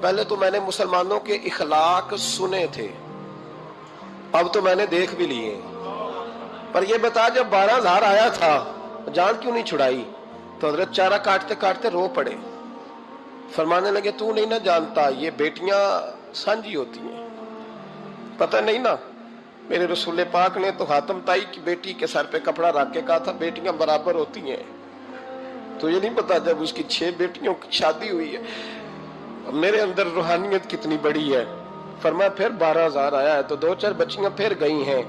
پہلے تو میں نے مسلمانوں کے اخلاق سنے تھے، اب تو میں نے دیکھ بھی لیے، پر یہ بتا جب 12,000 آیا تھا جان کیوں نہیں چھڑائی؟ تو حضرت چارہ کاٹتے کاٹتے رو پڑے، فرمانے لگے تو نہیں نہ جانتا یہ بیٹیاں سانجی ہوتی ہیں، پتہ نہیں نا؟ میرے رسول پاک نے تو حاتم تائی کی بیٹی کے سر پہ کپڑا رکھ کے کہا تھا بیٹیاں برابر ہوتی ہیں، تو یہ نہیں پتا جب اس کی 6 بیٹیوں کی شادی ہوئی ہے میرے اندر روحانیت کتنی بڑی ہے۔ فرمایا پھر 12,000 آیا ہے تو 2-4 بچیاں پھر گئی ہیں،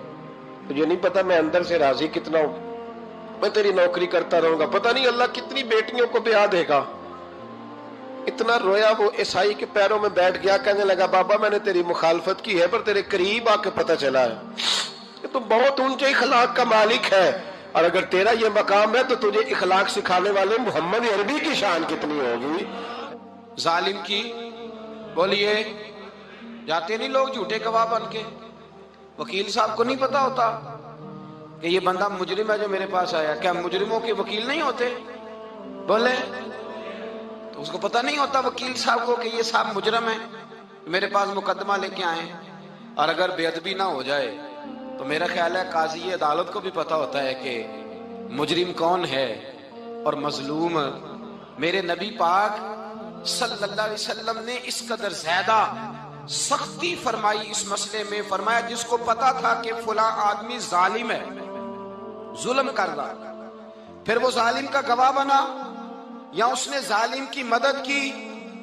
تجھے نہیں پتا میں اندر سے راضی کتنا ہوں، میں تیری نوکری کرتا رہوں گا، پتہ نہیں اللہ کتنی بیٹیوں کو بیاہ دے گا۔ اتنا رویا وہ عیسائی کے پیروں میں بیٹھ گیا، کہنے لگا بابا میں نے تیری مخالفت کی ہے پر تیرے قریب آ کے پتہ چلا ہے کہ تو بہت اونچے اخلاق کا مالک ہے، اور اگر تیرا یہ مقام ہے تو تجھے اخلاق سکھانے والے محمد عربی کی شان کتنی ہوگی۔ ظالم کی بولیے جاتے نہیں لوگ جھوٹے گواہ بن کے، وکیل صاحب کو نہیں پتا ہوتا کہ یہ بندہ مجرم ہے جو میرے پاس آیا، کیا مجرموں کے وکیل نہیں ہوتے؟ بولے تو اس کو پتہ نہیں ہوتا وکیل صاحب کو کہ یہ صاحب مجرم ہے، میرے پاس مقدمہ لے کے آئے، اور اگر بے ادبی نہ ہو جائے تو میرا خیال ہے قاضی عدالت کو بھی پتہ ہوتا ہے کہ مجرم کون ہے اور مظلوم۔ میرے نبی پاک صلی اللہ علیہ وسلم نے اس قدر زیادہ سختی فرمائی اس مسئلے میں، فرمایا جس کو پتا تھا کہ فلاں آدمی ظالم ہے، ظلم کر رہا، پھر وہ ظالم کا گواہ بنا یا اس نے ظالم کی مدد کی،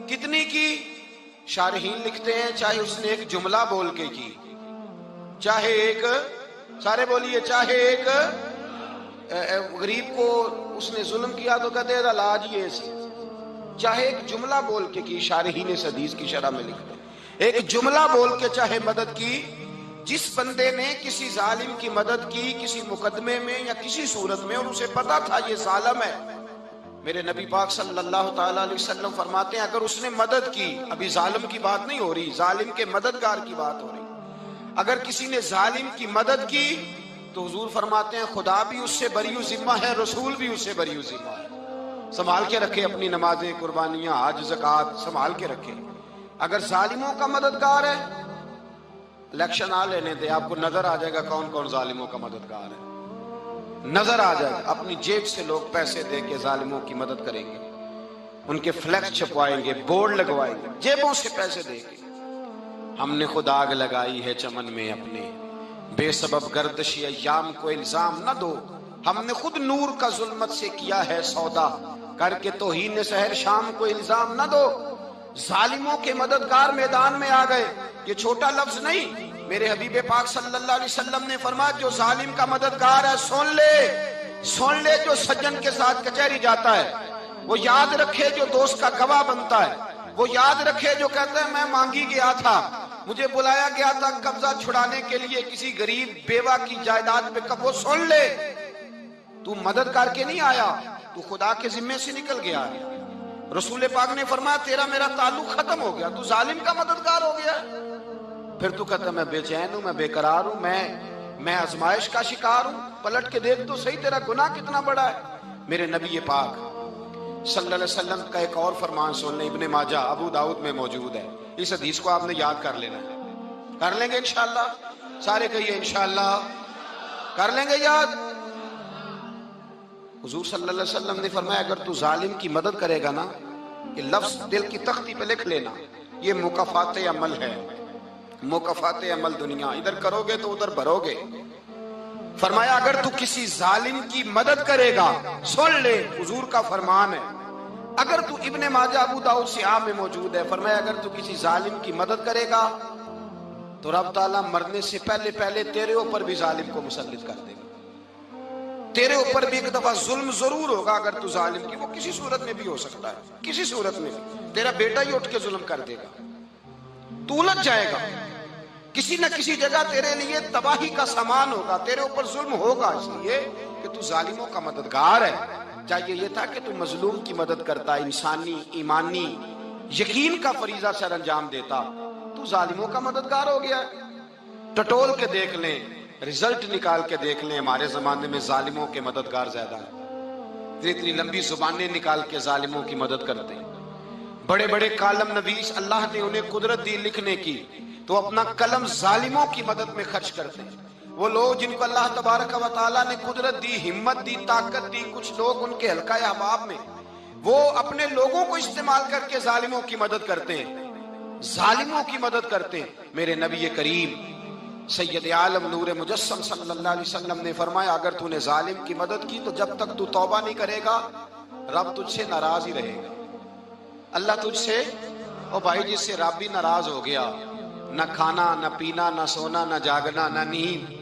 کتنی کی؟ شارحین لکھتے ہیں چاہے اس نے ایک جملہ بول کے کی، چاہے ایک، سارے بولیے، چاہے ایک غریب کو اس نے ظلم کیا تو کہتے ہیں علاج یہ سی، چاہے ایک جملہ بول کے کی، شارحین اس حدیث کی شرح میں لکھتے ہیں ایک جملہ بول کے چاہے مدد کی، جس بندے نے کسی ظالم کی مدد کی کسی مقدمے میں یا کسی صورت میں اور اسے پتا تھا یہ ظالم ہے، میرے نبی پاک صلی اللہ تعالیٰ علیہ وسلم فرماتے ہیں اگر اس نے مدد کی، ابھی ظالم کی بات نہیں ہو رہی، ظالم کے مددگار کی بات ہو رہی، اگر کسی نے ظالم کی مدد کی تو حضور فرماتے ہیں خدا بھی اس سے بری و ذمہ ہے، رسول بھی اس سے بری و ذمہ ہے۔ سنبھال کے رکھے اپنی نمازیں، قربانیاں، حج، زکوٰۃ سنبھال کے رکھے۔ اگر ظالموں کا مددگار ہے، الیکشن آ لینے دے، آپ کو نظر آ جائے گا کون کون ظالموں کا مددگار ہے، نظر آ جائے گا، اپنی جیب سے لوگ پیسے دے کے ظالموں کی مدد کریں گے، ان کے فلیکس چھپوائیں گے، بورڈ لگوائیں گے، جیبوں سے پیسے دے کے۔ ہم نے خود آگ لگائی ہے چمن میں اپنے، بے سبب گردشی ایام کو الزام نہ دو، ہم نے خود نور کا ظلمت سے کیا ہے سودا، کر کے توہین سحر شام کو الزام نہ دو۔ ظالموں کے مددگار میدان میں آ گئے، یہ چھوٹا لفظ نہیں، میرے حبیب پاک صلی اللہ علیہ وسلم نے فرمایا جو ظالم کا مددگار ہے سن لے جو سجن کے ساتھ کچہری جاتا ہے، وہ یاد رکھے جو دوست کا گواہ بنتا ہے، وہ یاد رکھے جو کہتا ہے میں مانگی گیا تھا، مجھے بلایا گیا تھا قبضہ چھڑانے کے لیے کسی غریب بیوہ کی جائیداد پہ، کب وہ سن لے تو مدد کر کے نہیں آیا، تو خدا کے ذمے سے نکل گیا ہے۔ رسول پاک نے فرمایا تیرا میرا تعلق ختم ہو گیا، تو ظالم کا مددگار ہو گیا، پھر تو کہتا میں بے چین ہوں، میں بے قرار ہوں، میں آزمائش کا شکار ہوں، پلٹ کے دیکھ تو صحیح تیرا گناہ کتنا بڑا ہے۔ میرے نبی پاک صلی اللہ علیہ وسلم کا ایک اور فرمان سن لیں، ابن ماجہ ابو داؤد میں موجود ہے، اس حدیث کو آپ نے یاد کر لینا ہے، کر لیں گے انشاءاللہ، سارے کہیے انشاءاللہ، کر لیں گے یاد۔ حضور صلی اللہ علیہ وسلم نے فرمایا اگر تو ظالم کی مدد کرے گا نا، یہ لفظ دل کی تختی پہ لکھ لینا، یہ مکافات عمل ہے، مکافات عمل دنیا، ادھر کرو گے تو ادھر بھرو گے۔ فرمایا اگر تو کسی ظالم کی مدد کرے گا، سن لے حضور کا فرمان ہے، اگر تو ابن ماجہ ابو داؤد سیاہ میں موجود ہے، فرمایا اگر تو کسی ظالم کی مدد کرے گا تو رب تعالیٰ مرنے سے پہلے تیرے اوپر بھی ظالم کو مسلط کر دے گا، تیرے اوپر بھی ایک دفعہ ظلم ضرور ہوگا اگر تو ظالم کی، وہ کسی صورت میں بھی ہو سکتا ہے، کسی صورت میں بھی تیرا بیٹا ہی اٹھ کے ظلم کر دے گا، تو الجھ جائے گا، کسی نہ کسی جگہ تیرے لیے تباہی کا سامان ہوگا، تیرے اوپر ظلم ہوگا، اس لیے کہ تو ظالموں کا مددگار ہے۔ چاہیے یہ تھا کہ تو مظلوم کی مدد کرتا، انسانی ایمانی یقین کا فریضہ سر انجام دیتا، تو ظالموں کا مددگار ہو گیا۔ ٹٹول کے دیکھ لیں، رزلٹ نکال کے دیکھ لیں، ہمارے زمانے میں ظالموں کے مددگار زیادہ ہیں، اتنی لمبی زبانیں نکال کے ظالموں کی مدد کرتے ہیں، بڑے بڑے کالم نویس اللہ نے انہیں قدرت دی لکھنے کی، تو اپنا قلم ظالموں کی مدد میں خرچ کرتے ہیں۔ وہ لوگ جن کو اللہ تبارک و تعالیٰ نے قدرت دی، ہمت دی، طاقت دی، کچھ لوگ ان کے حلقہ احباب میں، وہ اپنے لوگوں کو استعمال کر کے ظالموں کی مدد کرتے ہیں، ظالموں کی مدد کرتے ہیں۔ میرے نبی کریم سید عالم نور مجسم صلی اللہ علیہ وسلم نے فرمایا، اگر تو نے ظالم کی مدد کی تو جب تک تو توبہ نہیں کرے گا رب تجھ سے ناراض ہی رہے گا۔ اللہ تجھ سے، او بھائی جس سے رب بھی ناراض ہو گیا، نہ کھانا نہ پینا نہ سونا نہ جاگنا نہ نیند،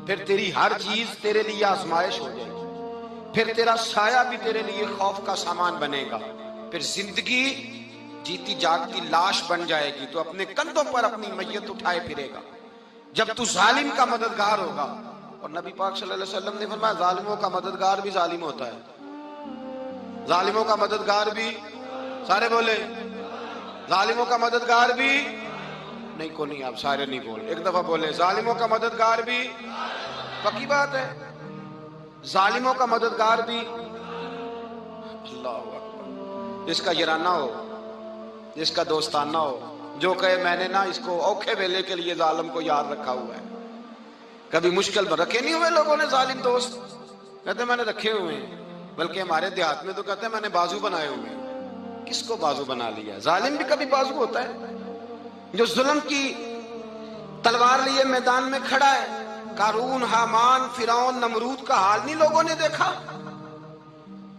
پھر تیری ہر چیز تیرے لیے آزمائش ہو جائے گی، پھر تیرا سایہ بھی تیرے لیے خوف کا سامان بنے گا، پھر زندگی جیتی جاگتی لاش بن جائے گی، تو اپنے کندھوں پر اپنی میت اٹھائے پھرے گا جب تو ظالم کا مددگار ہوگا۔ اور نبی پاک صلی اللہ علیہ وسلم نے فرمایا ظالموں کا مددگار بھی ظالم ہوتا ہے، ظالموں کا مددگار بھی، سارے بولے ظالموں کا مددگار بھی نہیں، کو نہیں، آپ سارے نہیں بولے، ایک دفعہ بولے ظالموں کا مددگار بھی، پکی بات ہے، ظالموں کا مددگار بھی۔ اللہ اکبر، جس کا یارانہ ہو، جس کا دوستانہ ہو، جو کہے میں نے نا اس کو اوکھے ویلے کے لیے ظالم کو یاد رکھا ہوا ہے۔ کبھی مشکل میں رکھے نہیں ہوئے لوگوں نے ظالم دوست، کہتے میں نے رکھے ہوئے ہیں، بلکہ ہمارے دیہات میں تو کہتے ہیں میں نے بازو بنائے ہوئے ہیں۔ کس کو بازو بنا لیا؟ ظالم بھی کبھی بازو ہوتا ہے، جو ظلم کی تلوار لیے میدان میں کھڑا ہے۔ قارون، حامان، فرعون، نمرود کا حال نہیں لوگوں نے دیکھا؟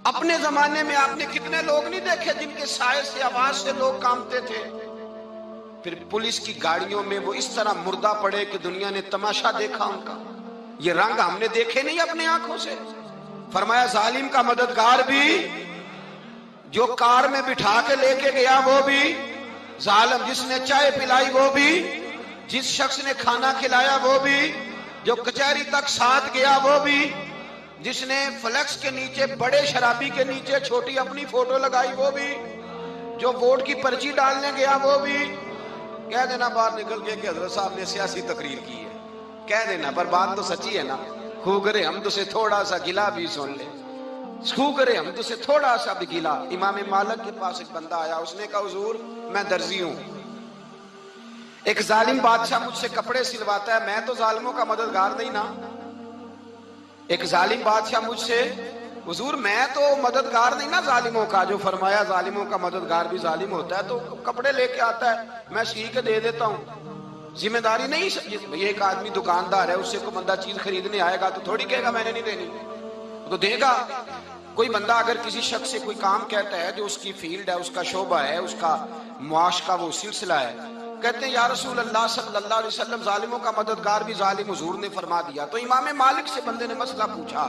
اپنے زمانے میں آپ نے کتنے لوگ نہیں دیکھے جن کے سائے سے، آواز سے لوگ کانپتے تھے؟ پھر پولیس کی گاڑیوں میں وہ اس طرح مردہ پڑے کہ دنیا نے تماشا دیکھا ان کا۔ یہ رنگ ہم نے دیکھے نہیں اپنے آنکھوں سے۔ فرمایا ظالم کا مددگار بھی، جو کار میں بٹھا کے لے کے گیا وہ بھی ظالم، جس نے چائے پلائی وہ بھی، جس شخص نے کھانا کھلایا وہ بھی، جو کچہری تک ساتھ گیا وہ بھی، جس نے فلیکس کے نیچے، بڑے شرابی کے نیچے چھوٹی اپنی فوٹو لگائی وہ بھی، جو ووٹ کی پرچی ڈالنے گیا وہ بھی۔ کہہ دینا باہر نکل کے کہ حضرت صاحب نے سیاسی تقریر کی ہے، کہہ دینا، پر بات تو سچی ہے نا۔ خو کرے ہم تو سے تھوڑا سا گلا بھی سن لے، خو کرے ہم تو سے تھوڑا سا بھی گلا۔ امام مالک کے پاس ایک بندہ آیا، اس نے کہا حضور میں درزی ہوں، ایک ظالم بادشاہ مجھ سے کپڑے سلواتا ہے، میں تو ظالموں کا مددگار نہیں نا۔ ایک ظالم بادشاہ مجھ سے، حضور میں تو مددگار نہیں نا ظالموں کا۔ جو فرمایا ظالموں کا مددگار بھی ظالم ہوتا ہے، تو کپڑے لے کے آتا ہے میں سی کے دے دیتا ہوں، ذمہ داری نہیں۔ یہ ایک آدمی دکاندار ہے، اس سے کوئی بندہ چیز خریدنے آئے گا تو تھوڑی کہے گا میں نے نہیں دینی، تو دے گا۔ کوئی بندہ اگر کسی شخص سے کوئی کام کہتا ہے جو اس کی فیلڈ ہے، اس کا شعبہ ہے، اس کا معاش کا وہ سلسلہ ہے، کہتے ہیں یا رسول اللہ صلی اللہ علیہ وسلم ظالموں کا مددگار بھی ظالم، حضور نے فرما دیا۔ تو امام مالک سے بندے نے مسئلہ پوچھا،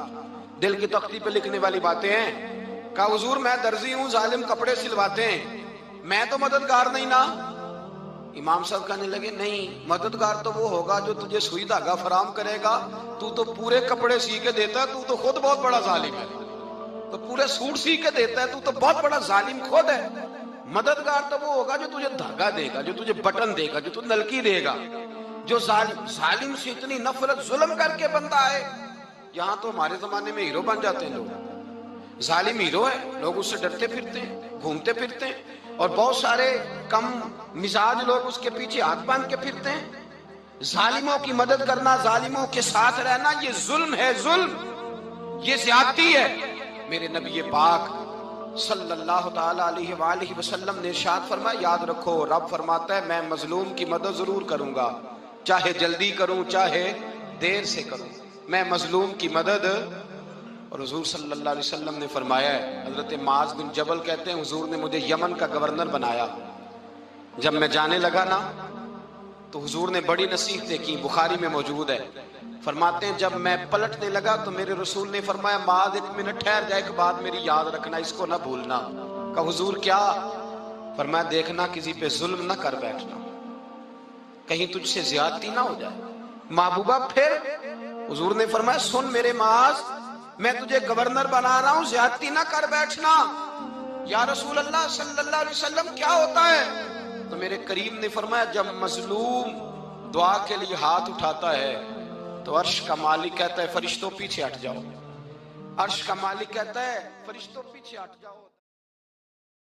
دل کی تختی پہ لکھنے والی باتیں ہیں، کہا حضور میں درزی ہوں، ظالم کپڑے سلواتے ہیں، میں تو مددگار نہیں نا۔ امام صاحب کہنے لگے نہیں، مددگار تو وہ ہوگا جو تجھے سوئی دھاگا فراہم کرے گا، تو پورے کپڑے سی کے دیتا ہے، تو خود بہت بڑا ظالم ہے۔ تو پورے سوٹ سی کے دیتا ہے، تو بہت بڑا ظالم خود ہے۔ مددگار تو وہ ہوگا جو تجھے دھاگا دے گا، جو تجھے بٹن دے گا، جو تجھے نلکی دے گا۔ جو ظالم سے اتنی نفرت ظلم کر کے بندہ آئے، یہاں تو ہمارے زمانے میں ہیرو بن جاتے ہیں لوگ، ظالم ہیرو ہے، لوگ اس سے ڈرتے پھرتے ہیں، گھومتے پھرتے ہیں، اور بہت سارے کم مزاج لوگ اس کے پیچھے ہاتھ باندھ کے پھرتے ہیں۔ ظالموں کی مدد کرنا، ظالموں کے ساتھ رہنا، یہ ظلم ہے، ظلم، یہ زیادتی ہے۔ میرے نبی پاک صلی اللہ تعالی علیہ وآلہ وسلم نے ارشاد فرمایا، یاد رکھو رب فرماتا ہے میں مظلوم کی مدد ضرور کروں گا، چاہے جلدی کروں چاہے دیر سے کروں، میں مظلوم کی مدد۔ اور حضور صلی اللہ علیہ وسلم نے فرمایا ہے، حضرت معاذ بن جبل کہتے ہیں حضور نے مجھے یمن کا گورنر بنایا، جب میں جانے لگا نا تو حضور نے بڑی نصیحتیں کی، بخاری میں موجود ہے، فرماتے ہیں جب میں پلٹنے لگا تو میرے رسول نے فرمایا معاذ ایک منٹ ٹھہر جا، ایک بات میری یاد رکھنا، اس کو نہ بھولنا۔ کہا حضور کیا؟ فرمایا دیکھنا کسی پہ ظلم نہ کر بیٹھنا، کہیں تجھ سے زیادتی نہ ہو جائے۔ محبوبہ پھر حضور نے فرمایا سن میرے معاذ، میں تجھے گورنر بنا رہا ہوں، زیادتی نہ کر بیٹھنا۔ یا رسول اللہ صلی اللہ علیہ وسلم کیا ہوتا ہے؟ تو میرے کریم نے فرمایا جب مظلوم دعا کے لیے ہاتھ اٹھاتا ہے تو عرش کا مالک کہتا ہے فرشتوں پیچھے ہٹ جاؤ، عرش کا مالک کہتا ہے فرشتوں پیچھے ہٹ جاؤ۔